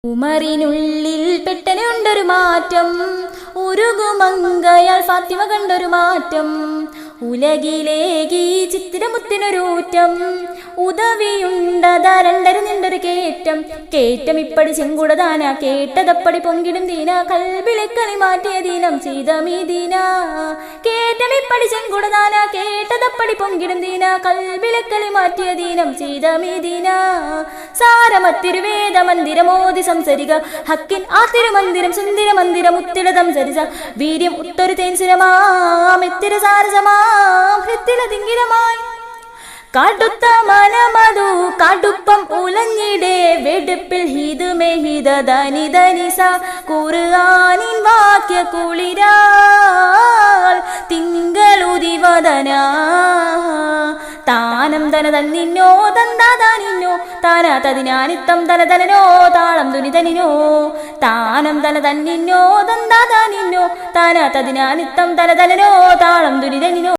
ഉമറിനുള്ളിൽ പെട്ടനുണ്ടൊരു മാറ്റം, ഉരുകുമങ്കയാൽ ഫാത്തിമ കണ്ടൊരു മാറ്റം. ഉലകിലേകി ചിത്തിരമുത്തിനൊരൂറ്റം, ഉദവിയുണ്ടതാ രണ്ടര നിണ്ടൊരു കേറ്റം. കേറ്റം ഇപ്പടി ചെങ്കുടദാന, കേട്ടതപ്പടി പൊങ്കിടും ദീന. കൽബിലെ കളി മാറ്റിയ ദീനം ചെയ്ത മീദീന. കേറ്റം ഇപ്പടി ചെങ്കുടദാന, കേട്ടതപ്പടി പൊങ്കിടും ദീന. കൽബിലെ കളി മാറ്റിയ ദീനം ചെയ്ത മീദീന. സാരമത്തിരുവേദ മന്ദിരമോദി സംസരിക, ഹക്കിൻ ആ തിരുമന്ദിരം സുന്ദര മന്ദിരം ഉത്തിടതം സരിസ. വീര്യം ഉത്തൊരു തേൻസുരമാം എത്തിര സാരസമാം ഹൃത്തിലതിങ്കിരമായി. കടുത്ത മനമതു കടുപ്പം ഉലഞ്ഞിടേ, വെടുപ്പിൽ ഹിതുമെഹിത ധനി ധനിസ. ഖുർആനിൻ വാക്യ കുളിരാൽ തിങ്കളുദിവദന. താനം തന തന്നിന്നോ തന്താതാനിന്നോ, താന തതിനാനിത്തം തന തനനോ താളം തുനിതനിനോ. താനം തന തന്നിന്നോ തന്താതാനിന്നോ, താന തതിനാനിത്തം തന തനനോ താളം തുനിതനിനോ.